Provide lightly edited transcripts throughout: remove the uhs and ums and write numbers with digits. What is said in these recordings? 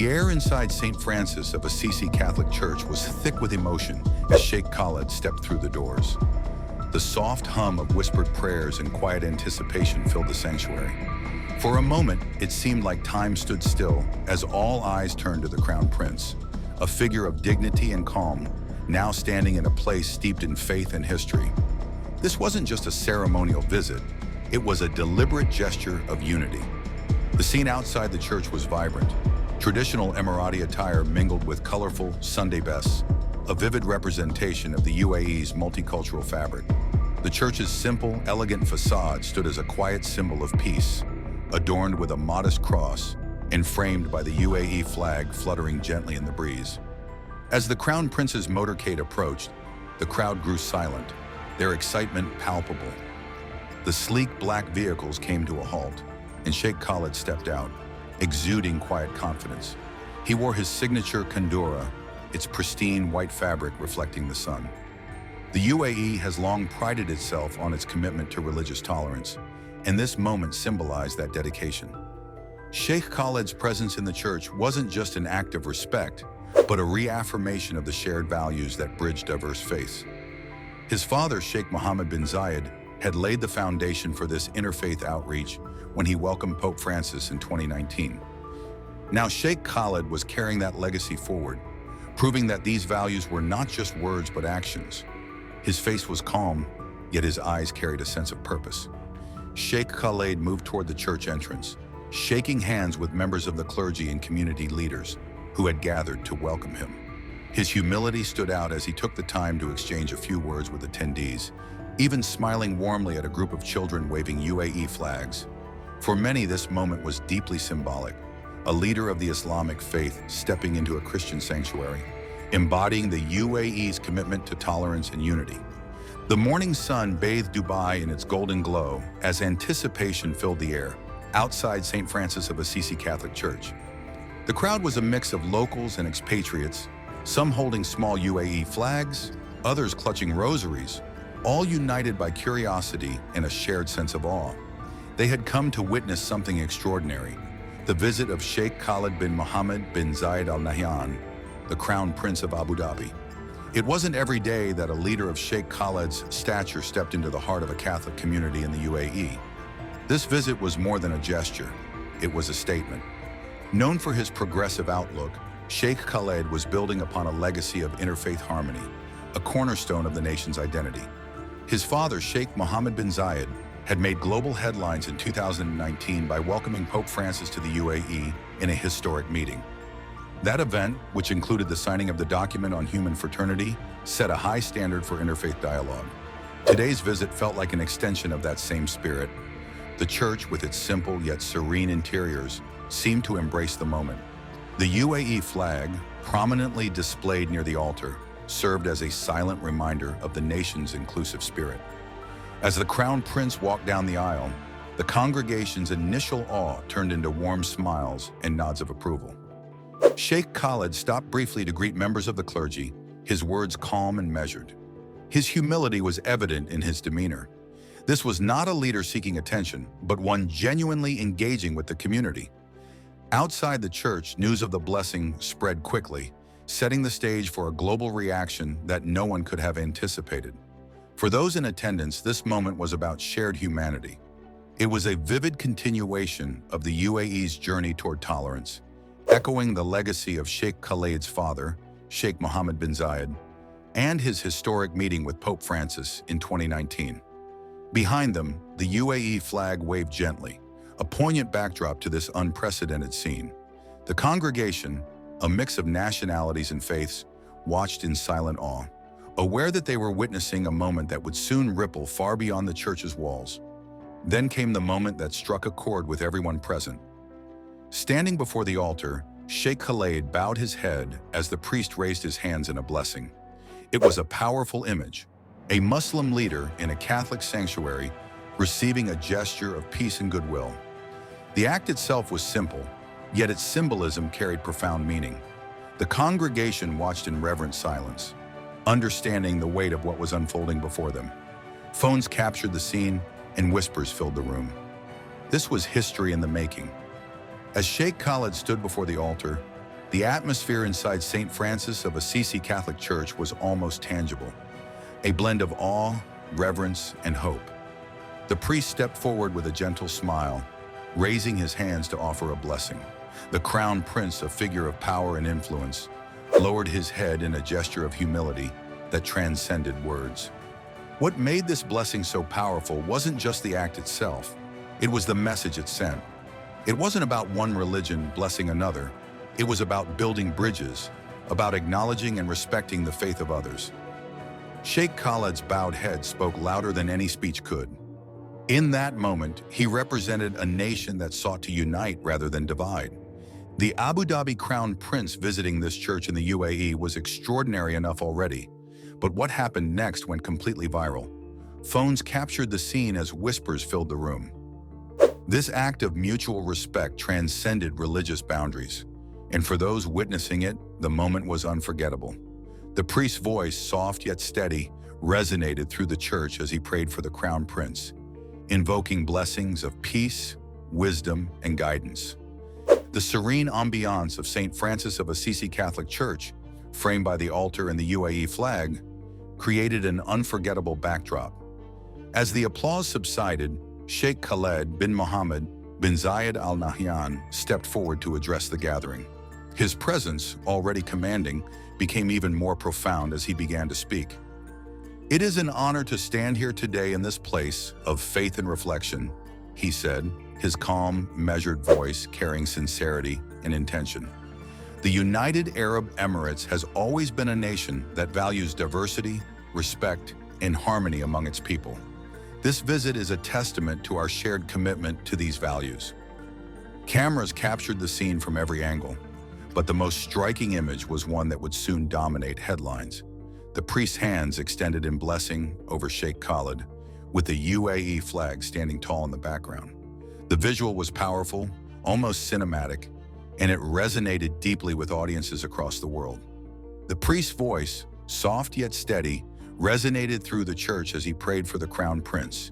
The air inside St. Francis of Assisi Catholic Church was thick with emotion as Sheikh Khaled stepped through the doors. The soft hum of whispered prayers and quiet anticipation filled the sanctuary. For a moment, it seemed like time stood still as all eyes turned to the Crown Prince, a figure of dignity and calm, now standing in a place steeped in faith and history. This wasn't just a ceremonial visit, it was a deliberate gesture of unity. The scene outside the church was vibrant. Traditional Emirati attire mingled with colorful Sunday bests, a vivid representation of the UAE's multicultural fabric. The church's simple, elegant facade stood as a quiet symbol of peace, adorned with a modest cross and framed by the UAE flag fluttering gently in the breeze. As the Crown Prince's motorcade approached, the crowd grew silent, their excitement palpable. The sleek black vehicles came to a halt, and Sheikh Khaled stepped out, exuding quiet confidence. He wore his signature kandura, its pristine white fabric reflecting the sun. The UAE has long prided itself on its commitment to religious tolerance, and this moment symbolized that dedication. Sheikh Khaled's presence in the church wasn't just an act of respect, but a reaffirmation of the shared values that bridge diverse faiths. His father, Sheikh Mohammed bin Zayed, had laid the foundation for this interfaith outreach when he welcomed Pope Francis in 2019. Now Sheikh Khaled was carrying that legacy forward, proving that these values were not just words but actions. His face was calm, yet his eyes carried a sense of purpose. Sheikh Khaled moved toward the church entrance, shaking hands with members of the clergy and community leaders who had gathered to welcome him. His humility stood out as he took the time to exchange a few words with attendees, even smiling warmly at a group of children waving UAE flags. For many, this moment was deeply symbolic, a leader of the Islamic faith stepping into a Christian sanctuary, embodying the UAE's commitment to tolerance and unity. The morning sun bathed Dubai in its golden glow as anticipation filled the air outside St. Francis of Assisi Catholic Church. The crowd was a mix of locals and expatriates, some holding small UAE flags, others clutching rosaries, all united by curiosity and a shared sense of awe. They had come to witness something extraordinary, the visit of Sheikh Khaled bin Mohammed bin Zayed Al Nahyan, the Crown Prince of Abu Dhabi. It wasn't every day that a leader of Sheikh Khaled's stature stepped into the heart of a Catholic community in the UAE. This visit was more than a gesture, it was a statement. Known for his progressive outlook, Sheikh Khaled was building upon a legacy of interfaith harmony, a cornerstone of the nation's identity. His father, Sheikh Mohammed bin Zayed, had made global headlines in 2019 by welcoming Pope Francis to the UAE in a historic meeting. That event, which included the signing of the document on human fraternity, set a high standard for interfaith dialogue. Today's visit felt like an extension of that same spirit. The church, with its simple yet serene interiors, seemed to embrace the moment. The UAE flag, prominently displayed near the altar, served as a silent reminder of the nation's inclusive spirit. As the Crown Prince walked down the aisle, the congregation's initial awe turned into warm smiles and nods of approval. Sheikh Khaled stopped briefly to greet members of the clergy, his words calm and measured. His humility was evident in his demeanor. This was not a leader seeking attention, but one genuinely engaging with the community. Outside the church, news of the blessing spread quickly, setting the stage for a global reaction that no one could have anticipated. For those in attendance, this moment was about shared humanity. It was a vivid continuation of the UAE's journey toward tolerance, echoing the legacy of Sheikh Khaled's father, Sheikh Mohammed bin Zayed, and his historic meeting with Pope Francis in 2019. Behind them, the UAE flag waved gently, a poignant backdrop to this unprecedented scene. The congregation, a mix of nationalities and faiths, watched in silent awe, aware that they were witnessing a moment that would soon ripple far beyond the church's walls. Then came the moment that struck a chord with everyone present. Standing before the altar, Sheikh Khaled bowed his head as the priest raised his hands in a blessing. It was a powerful image, a Muslim leader in a Catholic sanctuary receiving a gesture of peace and goodwill. The act itself was simple, yet its symbolism carried profound meaning. The congregation watched in reverent silence, understanding the weight of what was unfolding before them. Phones captured the scene, and whispers filled the room. This was history in the making. As Sheikh Khaled stood before the altar, The atmosphere inside St. Francis of Assisi Catholic Church was almost tangible, a blend of awe, reverence, and hope. The priest stepped forward with a gentle smile, raising his hands to offer a blessing. The Crown Prince, a figure of power and influence, lowered his head in a gesture of humility that transcended words. What made this blessing so powerful wasn't just the act itself, it was the message it sent. It wasn't about one religion blessing another, it was about building bridges, about acknowledging and respecting the faith of others. Sheikh Khaled's bowed head spoke louder than any speech could. In that moment, he represented a nation that sought to unite rather than divide. The Abu Dhabi Crown Prince visiting this church in the UAE was extraordinary enough already, but what happened next went completely viral. Phones captured the scene as whispers filled the room. This act of mutual respect transcended religious boundaries, and for those witnessing it, the moment was unforgettable. The priest's voice, soft yet steady, resonated through the church as he prayed for the Crown Prince, invoking blessings of peace, wisdom, and guidance. The serene ambiance of St. Francis of Assisi Catholic Church, framed by the altar and the UAE flag, created an unforgettable backdrop. As the applause subsided, Sheikh Khaled bin Mohammed bin Zayed Al Nahyan stepped forward to address the gathering. His presence, already commanding, became even more profound as he began to speak. "It is an honor to stand here today in this place of faith and reflection," he said, his calm, measured voice carrying sincerity and intention. "The United Arab Emirates has always been a nation that values diversity, respect, and harmony among its people. This visit is a testament to our shared commitment to these values." Cameras captured the scene from every angle, but the most striking image was one that would soon dominate headlines. The priest's hands extended in blessing over Sheikh Khaled, with the UAE flag standing tall in the background. The visual was powerful, almost cinematic, and it resonated deeply with audiences across the world. The priest's voice, soft yet steady, resonated through the church as he prayed for the Crown Prince,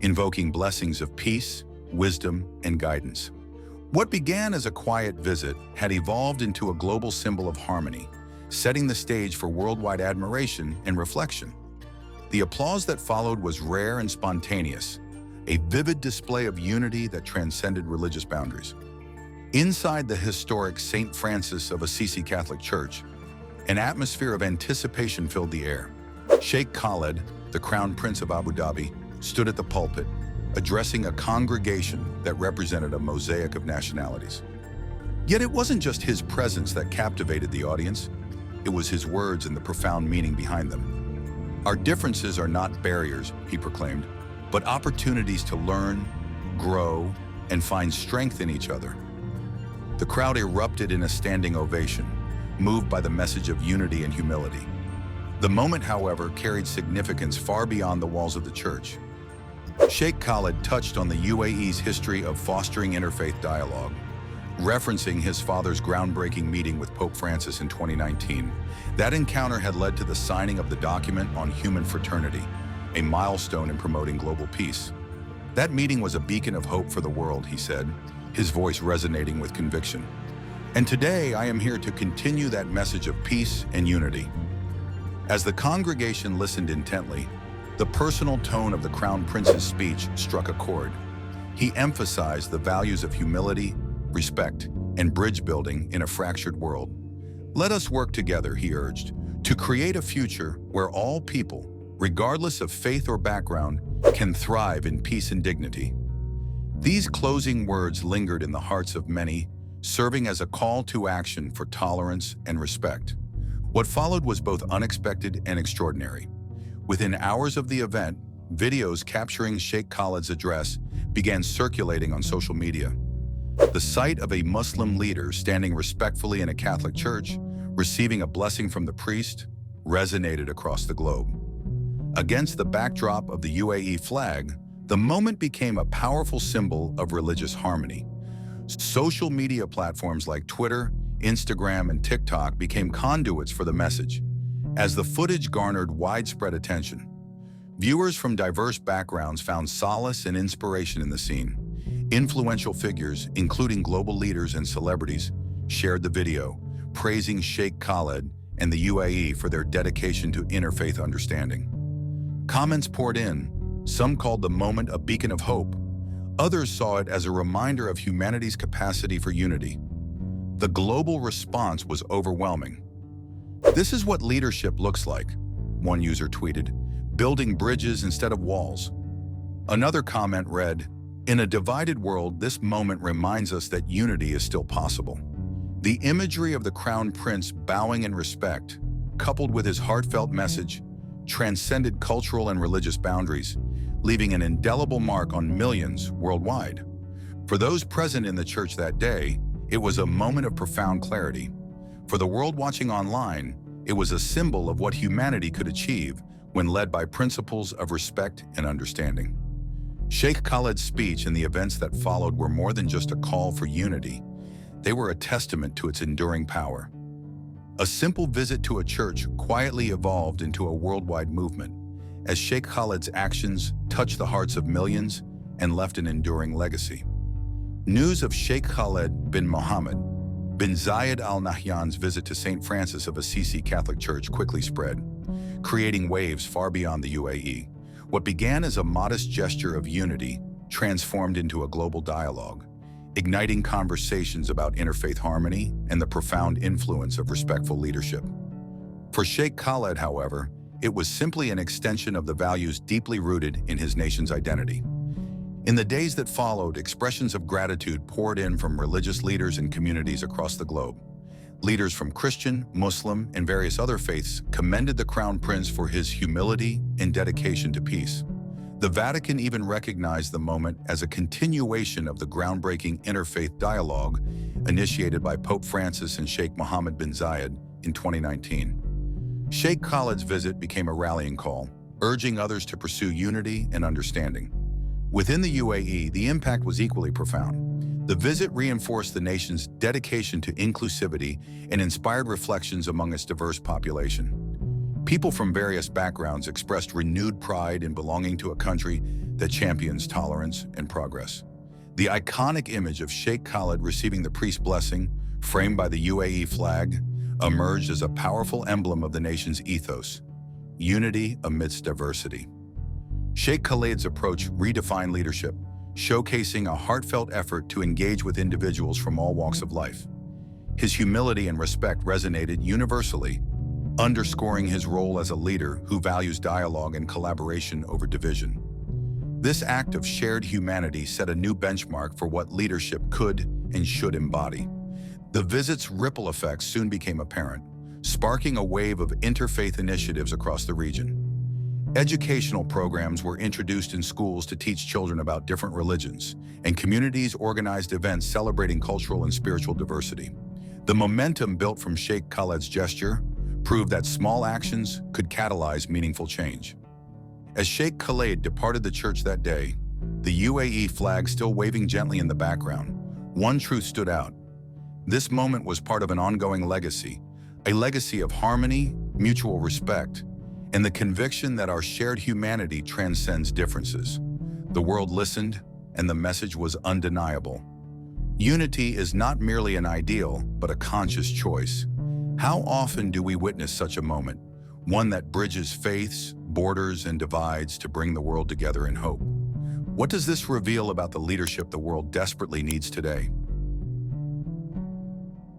invoking blessings of peace, wisdom, and guidance. What began as a quiet visit had evolved into a global symbol of harmony, setting the stage for worldwide admiration and reflection. The applause that followed was rare and spontaneous, a vivid display of unity that transcended religious boundaries. Inside the historic St. Francis of Assisi Catholic Church, an atmosphere of anticipation filled the air. Sheikh Khaled, the Crown Prince of Abu Dhabi, stood at the pulpit, addressing a congregation that represented a mosaic of nationalities. Yet it wasn't just his presence that captivated the audience, it was his words and the profound meaning behind them. "Our differences are not barriers," he proclaimed, "but opportunities to learn, grow, and find strength in each other." The crowd erupted in a standing ovation, moved by the message of unity and humility. The moment, however, carried significance far beyond the walls of the church. Sheikh Khaled touched on the UAE's history of fostering interfaith dialogue, referencing his father's groundbreaking meeting with Pope Francis in 2019. That encounter had led to the signing of the document on human fraternity, a milestone in promoting global peace. "That meeting was a beacon of hope for the world," he said, his voice resonating with conviction. "And today I am here to continue that message of peace and unity." As the congregation listened intently, the personal tone of the Crown Prince's speech struck a chord. He emphasized the values of humility, respect, and bridge building in a fractured world. "Let us work together," he urged, "to create a future where all people, regardless of faith or background, can thrive in peace and dignity." These closing words lingered in the hearts of many, serving as a call to action for tolerance and respect. What followed was both unexpected and extraordinary. Within hours of the event, videos capturing Sheikh Khaled's address began circulating on social media. The sight of a Muslim leader standing respectfully in a Catholic church, receiving a blessing from the priest, resonated across the globe. Against the backdrop of the UAE flag, the moment became a powerful symbol of religious harmony. Social media platforms like Twitter, Instagram, and TikTok became conduits for the message. As the footage garnered widespread attention, viewers from diverse backgrounds found solace and inspiration in the scene. Influential figures, including global leaders and celebrities, shared the video, praising Sheikh Khaled and the UAE for their dedication to interfaith understanding. Comments poured in. Some called the moment a beacon of hope. Others saw it as a reminder of humanity's capacity for unity. The global response was overwhelming. "This is what leadership looks like," one user tweeted, "building bridges instead of walls." Another comment read, "In a divided world, this moment reminds us that unity is still possible." The imagery of the Crown Prince bowing in respect, coupled with his heartfelt message, transcended cultural and religious boundaries, leaving an indelible mark on millions worldwide. For those present in the church that day, it was a moment of profound clarity. For the world watching online, it was a symbol of what humanity could achieve when led by principles of respect and understanding. Sheikh Khaled's speech and the events that followed were more than just a call for unity. They were a testament to its enduring power. A simple visit to a church quietly evolved into a worldwide movement, as Sheikh Khaled's actions touched the hearts of millions and left an enduring legacy. News of Sheikh Khaled bin Mohammed bin Zayed Al Nahyan's visit to St. Francis of Assisi Catholic Church quickly spread, creating waves far beyond the UAE. What began as a modest gesture of unity transformed into a global dialogue, igniting conversations about interfaith harmony and the profound influence of respectful leadership. For Sheikh Khaled, however, it was simply an extension of the values deeply rooted in his nation's identity. In the days that followed, expressions of gratitude poured in from religious leaders and communities across the globe. Leaders from Christian, Muslim, and various other faiths commended the Crown Prince for his humility and dedication to peace. The Vatican even recognized the moment as a continuation of the groundbreaking interfaith dialogue initiated by Pope Francis and Sheikh Mohammed bin Zayed in 2019. Sheikh Khaled's visit became a rallying call, urging others to pursue unity and understanding. Within the UAE, the impact was equally profound. The visit reinforced the nation's dedication to inclusivity and inspired reflections among its diverse population. People from various backgrounds expressed renewed pride in belonging to a country that champions tolerance and progress. The iconic image of Sheikh Khaled receiving the priest's blessing, framed by the UAE flag, emerged as a powerful emblem of the nation's ethos: unity amidst diversity. Sheikh Khaled's approach redefined leadership, showcasing a heartfelt effort to engage with individuals from all walks of life. His humility and respect resonated universally, underscoring his role as a leader who values dialogue and collaboration over division. This act of shared humanity set a new benchmark for what leadership could and should embody. The visit's ripple effects soon became apparent, sparking a wave of interfaith initiatives across the region. Educational programs were introduced in schools to teach children about different religions, and communities organized events celebrating cultural and spiritual diversity. The momentum built from Sheikh Khaled's gesture proved that small actions could catalyze meaningful change. As Sheikh Khaled departed the church that day, the UAE flag still waving gently in the background, one truth stood out. This moment was part of an ongoing legacy, a legacy of harmony, mutual respect, and the conviction that our shared humanity transcends differences. The world listened, and the message was undeniable. Unity is not merely an ideal, but a conscious choice. How often do we witness such a moment, one that bridges faiths, borders, and divides to bring the world together in hope? What does this reveal about the leadership the world desperately needs today?